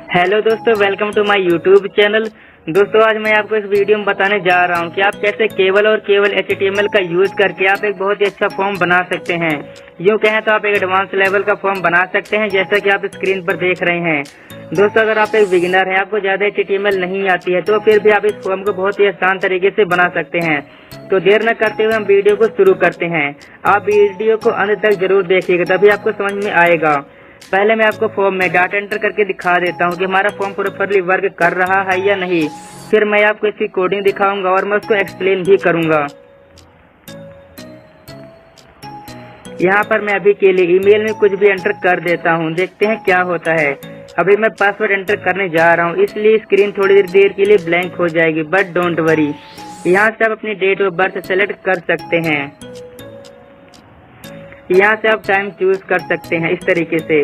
Hello दोस्तों, welcome to my YouTube channel. दोस्तों, आज मैं आपको इस वीडियो में बताने जा रहा हूं कि आप कैसे केवल और केवल HTML का यूज करके आप एक बहुत ही अच्छा फॉर्म बना सकते हैं। यूँ कहें तो आप एक एडवांस लेवल का फॉर्म बना सकते हैं, जैसा कि आप स्क्रीन पर देख रहे हैं। दोस्तों, अगर आप एक बिगिनर हैं, आपको ज्यादा HTML नहीं आती है, तो फिर भी आप इस फॉर्म को बहुत ही आसान तरीके से बना सकते हैं। तो देर न करते हुए हम वीडियो को शुरू करते हैं। आप वीडियो को अंत तक जरूर देखिएगा, तभी आपको समझ में आएगा। पहले मैं आपको फॉर्म में डाटा एंटर करके दिखा देता हूँ कि हमारा फॉर्म प्रॉपर्ली वर्क कर रहा है या नहीं। फिर मैं आपको इसकी कोडिंग दिखाऊंगा और मैं उसको एक्सप्लेन भी करूंगा। यहाँ पर मैं अभी के लिए ईमेल में कुछ भी एंटर कर देता हूँ, देखते हैं क्या होता है। अभी मैं पासवर्ड एंटर करने जा रहा हूँ, इसलिए स्क्रीन थोड़ी देर के लिए ब्लैंक हो जाएगी, बट डोंट वरी। यहाँ से आप अपनी डेट ऑफ बर्थ सेलेक्ट कर सकते हैं। यहाँ से आप टाइम चूज कर सकते हैं इस तरीके से।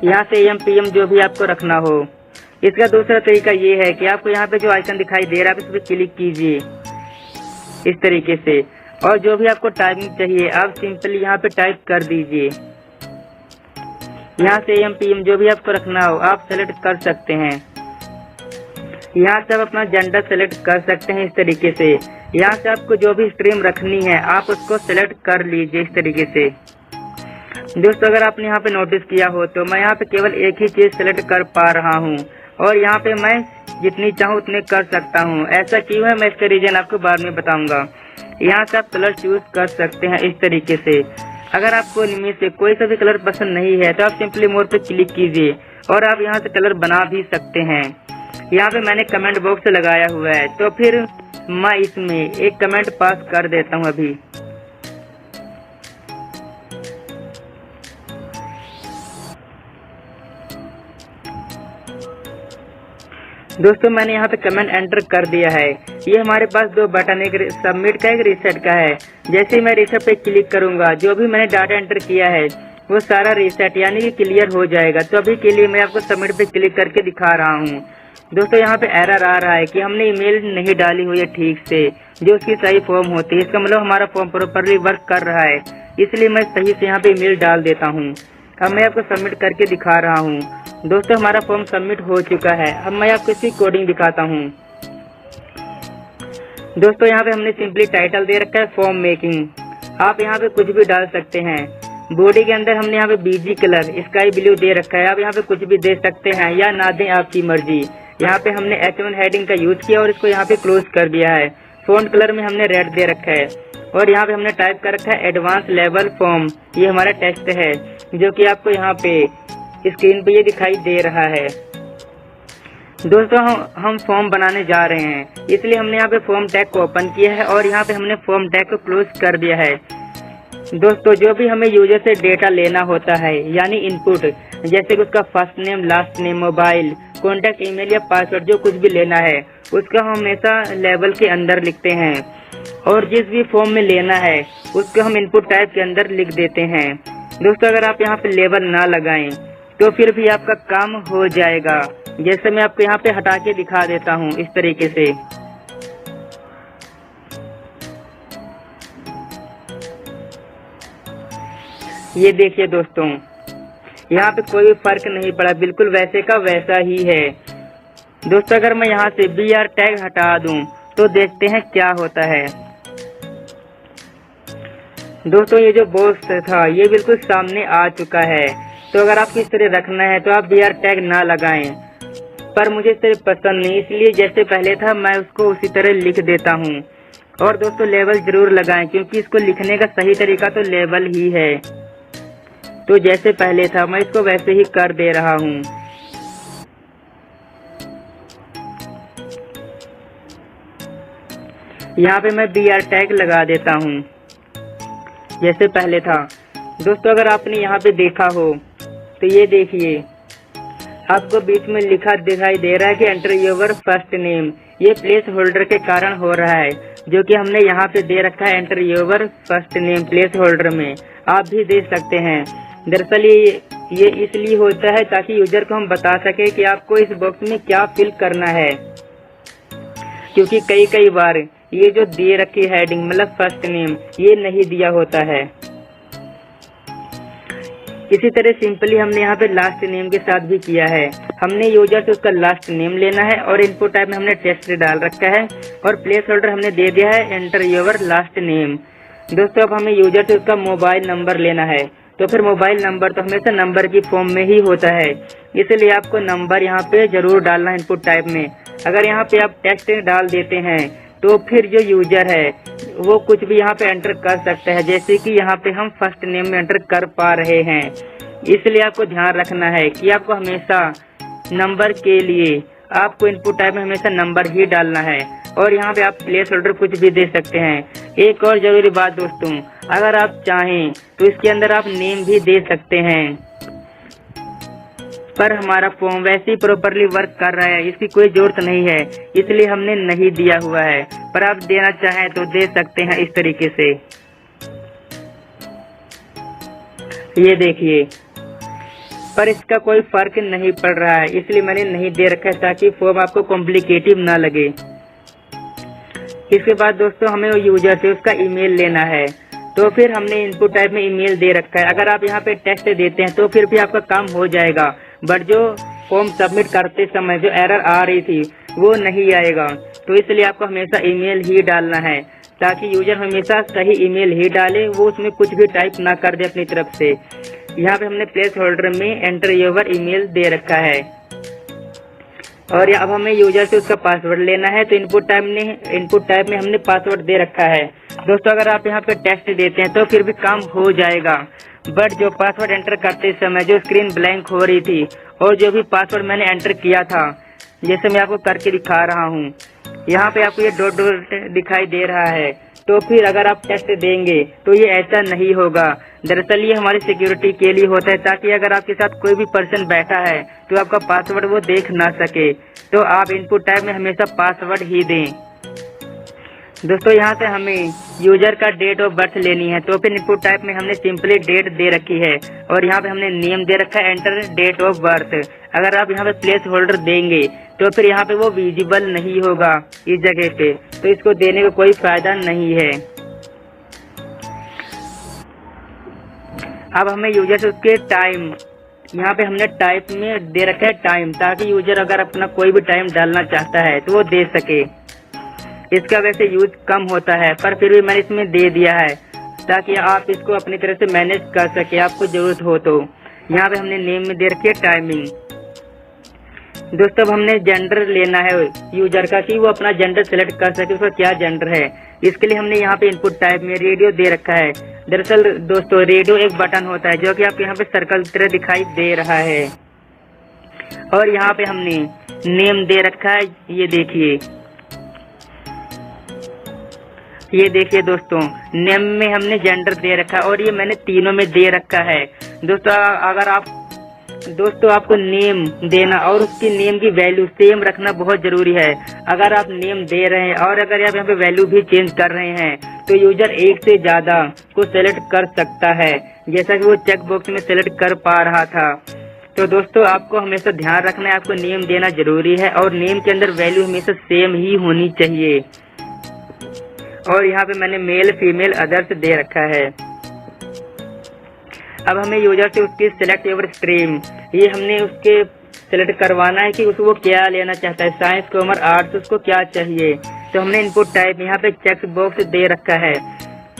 यहाँ से AM PM जो भी आपको रखना हो। इसका दूसरा तरीका ये है कि आपको यहाँ पे जो आइकन दिखाई दे रहा है, आप इस पर क्लिक कीजिए इस तरीके से, और जो भी आपको टाइमिंग चाहिए आप सिंपली यहाँ पे टाइप कर दीजिए। यहाँ से AM PM जो भी आपको रखना हो आप सेलेक्ट कर सकते हैं। यहाँ से आप अपना जेंडर सेलेक्ट कर सकते हैं इस तरीके से। यहाँ से आपको जो भी स्ट्रीम रखनी है आप उसको सेलेक्ट कर लीजिए इस तरीके से। दोस्तों, अगर आपने यहाँ पे नोटिस किया हो तो मैं यहाँ पे केवल एक ही चीज सेलेक्ट कर पा रहा हूँ, और यहाँ पे मैं जितनी चाहूँ उतने कर सकता हूँ। ऐसा क्यों है, मैं इसका रीजन आपको बाद में बताऊंगा। यहाँ से आप कलर चूज कर सकते हैं इस तरीके से। अगर आपको इनमें से कोई सा भी कलर पसंद नहीं है तो आप सिंपली मोर पे क्लिक कीजिए और आप यहाँ से कलर बना भी सकते हैं। यहाँ पे मैंने कमेंट बॉक्स लगाया हुआ है, तो फिर मैं इसमें एक कमेंट पास कर देता हूँ अभी। दोस्तों, मैंने यहाँ पे कमेंट एंटर कर दिया है। ये हमारे पास दो बटन, एक सबमिट का, एक रीसेट का है। जैसे ही मैं रीसेट पे क्लिक करूंगा, जो भी मैंने डाटा एंटर किया है वो सारा रीसेट यानी कि क्लियर हो जाएगा। तो अभी के लिए मैं आपको सबमिट पे क्लिक करके दिखा रहा हूँ। दोस्तों, यहाँ पे एरर आ रहा है कि हमने ईमेल नहीं डाली हुई है ठीक से, जो उसकी सही फॉर्म होती है। इसका मतलब हमारा फॉर्म प्रॉपरली वर्क कर रहा है, इसलिए मैं सही से यहाँ पे ईमेल डाल देता हूँ। अब मैं आपको सबमिट करके दिखा रहा हूँ। दोस्तों, हमारा फॉर्म सबमिट हो चुका है। अब मैं आपको इसकी कोडिंग दिखाता हूँ। दोस्तों, यहाँ पे हमने सिंपली टाइटल दे रखा है फॉर्म मेकिंग। आप यहाँ पे कुछ भी डाल सकते हैं। बॉडी के अंदर हमने यहाँ पे BG कलर स्काई ब्लू दे रखा है। आप यहाँ पे कुछ भी दे सकते हैं या ना दें, आपकी मर्जी। यहाँ पे हमने H1 हेडिंग का यूज किया और इसको यहाँ पे क्लोज कर दिया है। फॉन्ट कलर में हमने रेड दे रखा है, और यहाँ पे हमने टाइप कर रखा है एडवांस लेवल फॉर्म। ये हमारा टेक्स्ट है जो कि आपको यहाँ पे स्क्रीन पे ये दिखाई दे रहा है। दोस्तों, हम फॉर्म बनाने जा रहे हैं, इसलिए हमने यहाँ पे फॉर्म टैग को ओपन किया है और यहाँ पे हमने फॉर्म टैग को क्लोज कर दिया है। दोस्तों, जो भी हमें यूजर से डेटा लेना होता है यानी इनपुट, जैसे कि उसका first name, last name, mobile, contact, email या पासवर्ड, जो कुछ भी लेना है उसका हम हमेशा लेवल के अंदर लिखते हैं, और जिस भी फॉर्म में लेना है उसको हम इनपुट टाइप के अंदर लिख देते हैं। दोस्तों, अगर आप यहाँ पे लेवल ना लगाएं तो फिर भी आपका काम हो जाएगा। जैसे मैं आपको यहाँ पे हटा के दिखा देता हूँ इस तरीके से। ये देखिए दोस्तों, यहाँ पे कोई फर्क नहीं पड़ा, बिल्कुल वैसे का वैसा ही है। दोस्तों, अगर मैं यहाँ से BR टैग हटा दूं तो देखते हैं क्या होता है। दोस्तों, ये जो बॉक्स था ये बिल्कुल सामने आ चुका है। तो अगर आपको इस तरह रखना है तो आप BR टैग ना लगाएं, पर मुझे इस तरह पसंद नहीं, इसलिए जैसे पहले था मैं उसको उसी तरह लिख देता हूँ। और दोस्तों, लेवल जरूर लगाएं, क्योंकि इसको लिखने का सही तरीका तो लेवल ही है। तो जैसे पहले था मैं इसको वैसे ही कर दे रहा हूँ। यहाँ पे मैं BR टैग लगा देता हूँ जैसे पहले था। दोस्तों, अगर आपने यहाँ पे देखा हो तो ये देखिए, आपको बीच में लिखा दिखाई दे रहा है कि एंटर योर फर्स्ट नेम। ये प्लेस होल्डर के कारण हो रहा है, जो कि हमने यहाँ पे दे रखा है enter your first name place holder में। आप भी दे सकते हैं। दरअसल ये इसलिए होता है ताकि यूजर को हम बता सके कि आपको इस बॉक्स में क्या फिल करना है, क्योंकि कई बार ये जो दे रखी हेडिंग मतलब फर्स्ट नेम ये नहीं दिया होता है। इसी तरह सिंपली हमने यहाँ पे लास्ट नेम के साथ भी किया है। हमने यूजर से उसका लास्ट नेम लेना है और इनपुट टाइप में हमने टेक्स्ट डाल रखा है और प्लेस होल्डर हमने दे दिया है एंटर योर लास्ट नेम। दोस्तों अब हमें यूजर से उसका मोबाइल नंबर लेना है, तो फिर मोबाइल नंबर तो हमेशा नंबर की फॉर्म में ही होता है, इसलिए आपको नंबर यहाँ पे जरूर डालना है इनपुट टाइप में। अगर यहाँ पे आप टेक्स्ट डाल देते हैं तो फिर जो यूजर है वो कुछ भी यहाँ पे एंटर कर सकता है, जैसे कि यहाँ पे हम फर्स्ट नेम में एंटर कर पा रहे हैं। इसलिए आपको ध्यान रखना है कि आपको हमेशा नंबर के लिए आपको इनपुट टाइप में हमेशा नंबर ही डालना है और यहाँ पे आप प्लेस होल्डर कुछ भी दे सकते हैं। एक और जरूरी बात दोस्तों, अगर आप चाहें तो इसके अंदर आप नेम भी दे सकते हैं, पर हमारा फॉर्म वैसे ही प्रॉपरली वर्क कर रहा है, इसकी कोई जरूरत नहीं है, इसलिए हमने नहीं दिया हुआ है। पर आप देना चाहें तो दे सकते हैं इस तरीके से। ये देखिए, पर इसका कोई फर्क नहीं पड़ रहा है, इसलिए मैंने नहीं दे रखा है ताकि फॉर्म आपको कॉम्प्लिकेटिव ना लगे। इसके बाद दोस्तों हमें यूजर से उसका ईमेल लेना है, तो फिर हमने इनपुट टाइप में ईमेल दे रखा है। अगर आप यहाँ पे टेक्स्ट देते हैं तो फिर भी आपका काम हो जाएगा, बट जो फॉर्म सबमिट करते समय जो एरर आ रही थी वो नहीं आएगा। तो इसलिए आपको हमेशा ईमेल ही डालना है ताकि यूजर हमेशा सही ईमेल ही डाले, वो उसमें कुछ भी टाइप ना कर दे अपनी तरफ से। यहाँ पे हमने प्लेस होल्डर में एंटर योर ईमेल दे रखा है और अब हमें यूजर से उसका पासवर्ड लेना है, तो इनपुट टाइप में हमने पासवर्ड दे रखा है। दोस्तों अगर आप यहाँ पे टेक्स्ट देते हैं तो फिर भी काम हो जाएगा, बट जो पासवर्ड एंटर करते समय जो स्क्रीन ब्लैंक हो रही थी और जो भी पासवर्ड मैंने एंटर किया था, जैसे मैं आपको करके दिखा रहा हूँ, यहाँ पे आपको ये डॉट डॉट दिखाई दे रहा है, तो फिर अगर आप टेक्स्ट देंगे तो ये ऐसा नहीं होगा। दरअसल ये हमारी सिक्योरिटी के लिए होता है, ताकि अगर आपके साथ कोई भी पर्सन बैठा है तो आपका पासवर्ड वो देख ना सके। तो आप इनपुट टाइप में हमेशा पासवर्ड ही दें। दोस्तों यहाँ से हमें यूजर का डेट ऑफ बर्थ लेनी है, तो फिर इनपुट टाइप में हमने सिंपली डेट दे रखी है और यहाँ पे हमने नेम दे रखा है एंटर डेट ऑफ बर्थ। अगर आप यहाँ पे प्लेस होल्डर देंगे तो फिर यहाँ पे वो विजिबल नहीं होगा इस जगह पे, तो इसको देने का कोई फायदा नहीं है। अब हमें यूजर से उसके टाइम, यहाँ पे हमने टाइप में दे रखा है टाइम, ताकि यूजर अगर अपना कोई भी टाइम डालना चाहता है तो वो दे सके। इसका वैसे यूज कम होता है, पर फिर भी मैंने इसमें दे दिया है ताकि आप इसको अपनी तरह से मैनेज कर सके आपको जरूरत हो तो। यहाँ पे हमने नेम में दे रखी है टाइमिंग। दोस्तों अब हमने जेंडर लेना है यूजर का, कि वो अपना जेंडर सेलेक्ट कर सके, उसका क्या जेंडर है। इसके लिए हमने यहाँ पे इनपुट टाइप में रेडियो दे रखा है। दरअसल दोस्तों रेडियो एक बटन होता है जो कि आपको यहाँ पे सर्कल की तरह दिखाई दे रहा है और यहाँ पे हमने नेम दे रखा है। ये देखिए दोस्तों, नेम में हमने जेंडर दे रखा है और ये मैंने तीनों में दे रखा है। दोस्तों आपको नेम देना और उसकी नेम की वैल्यू सेम रखना बहुत जरूरी है। अगर आप नेम दे रहे हैं और अगर आप यहाँ पे वैल्यू भी चेंज कर रहे हैं तो यूजर एक से ज्यादा को सेलेक्ट कर सकता है, जैसा कि वो चेक बॉक्स में सेलेक्ट कर पा रहा था। तो दोस्तों आपको हमेशा ध्यान रखना है, आपको नेम देना जरूरी है और नेम के अंदर वैल्यू हमेशा सेम ही होनी चाहिए। और यहाँ पे मैंने मेल फीमेल अदर्स दे रखा है। अब हमें यूजर से उसकी सिलेक्ट योर स्ट्रीम, ये हमने उसके सिलेक्ट करवाना है कि उसको क्या लेना चाहता है, साइंस कॉमर्स आर्ट्स, उसको क्या चाहिए। तो हमने इनपुट टाइप यहाँ पे चेक बॉक्स दे रखा है।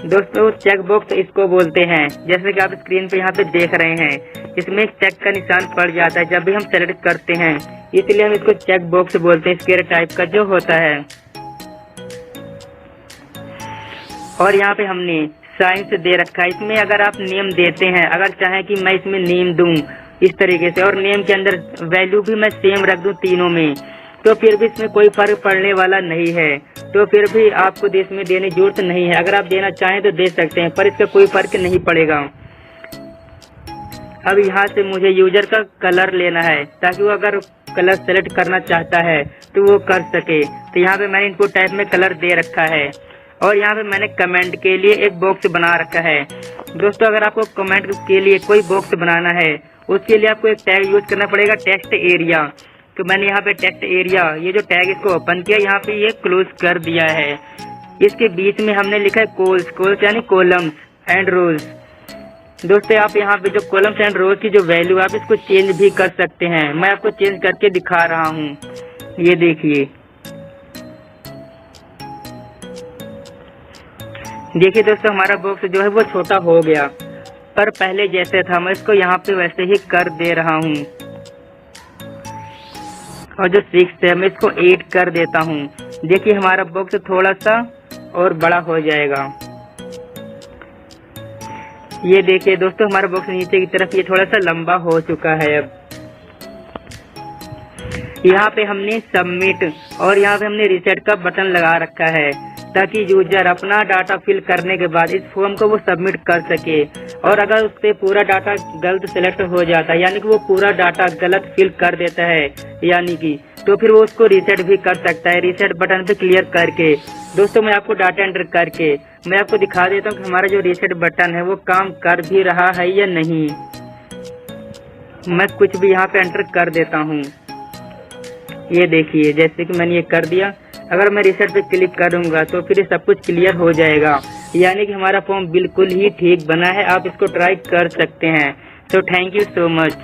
दोस्तों चेक बॉक्स इसको बोलते हैं, जैसे कि आप स्क्रीन पे यहाँ पे देख रहे हैं, इसमें एक चेक का निशान पड़ जाता है जब भी हम सेलेक्ट करते हैं, इसलिए हम इसको चेक बॉक्स बोलते हैं, स्क्वायर टाइप का जो होता है। और यहाँ पे हमने साइंस दे रखा है। इसमें अगर आप नेम देते हैं, अगर चाहें कि मैं इसमें नेम दूं इस तरीके से और नेम के अंदर वैल्यू भी मैं सेम रख दूं तीनों में, तो फिर भी इसमें कोई फर्क पड़ने वाला नहीं है, तो फिर भी आपको इसमें देने की जरूरत नहीं है। अगर आप देना चाहें तो दे सकते हैं, पर इसका कोई फर्क नहीं पड़ेगा। अब यहाँ से मुझे यूजर का कलर लेना है, ताकि वो अगर कलर सेलेक्ट करना चाहता है तो वो कर सके। तो यहाँ पे मैंने इनपुट टाइप में कलर दे रखा है और यहाँ पे मैंने कमेंट के लिए एक बॉक्स बना रखा है। दोस्तों अगर आपको कमेंट के लिए कोई बॉक्स बनाना है, उसके लिए आपको एक टैग यूज करना पड़ेगा, टेक्स्ट एरिया। तो मैंने यहाँ पे टेक्स्ट एरिया, ये जो टैग इसको ओपन किया, यहाँ पे ये क्लोज कर दिया है। इसके बीच में हमने लिखा है कोल्स यानी कॉलम्स एंड रोज। दोस्तों आप यहाँ पे जो कॉलम्स एंड रोज की जो वैल्यू आप इसको चेंज भी कर सकते हैं। मैं आपको चेंज करके दिखा रहा हूँ, ये देखिए। देखिए दोस्तों हमारा बॉक्स जो है वो छोटा हो गया, पर पहले जैसे था मैं इसको यहाँ पे वैसे ही कर दे रहा हूँ। और जो 6 है मैं इसको 8 कर देता हूँ। देखिए हमारा बॉक्स थोड़ा सा और बड़ा हो जाएगा। ये देखिए दोस्तों हमारा बॉक्स नीचे की तरफ ये थोड़ा सा लंबा हो चुका है। अब यहाँ पे हमने सबमिट और यहाँ पे हमने रीसेट का बटन लगा रखा है, ताकि यूजर अपना डाटा फिल करने के बाद इस फॉर्म को वो सबमिट कर सके। और अगर उससे पूरा डाटा गलत सिलेक्ट हो जाता है, यानी कि वो पूरा डाटा गलत फिल कर देता है यानी कि, तो फिर वो उसको रीसेट भी कर सकता है, रीसेट बटन पे क्लियर करके। दोस्तों मैं आपको डाटा एंटर करके मैं आपको दिखा देता हूँ कि हमारा जो रीसेट बटन है वो काम कर भी रहा है या नहीं। मैं कुछ भी यहाँ पे एंटर कर देता हूँ। ये देखिए जैसे कि मैंने ये कर दिया। अगर मैं रीसेट पे क्लिक करूंगा तो फिर सब कुछ क्लियर हो जाएगा, यानी कि हमारा फॉर्म बिल्कुल ही ठीक बना है। आप इसको ट्राई कर सकते हैं। तो थैंक यू सो मच।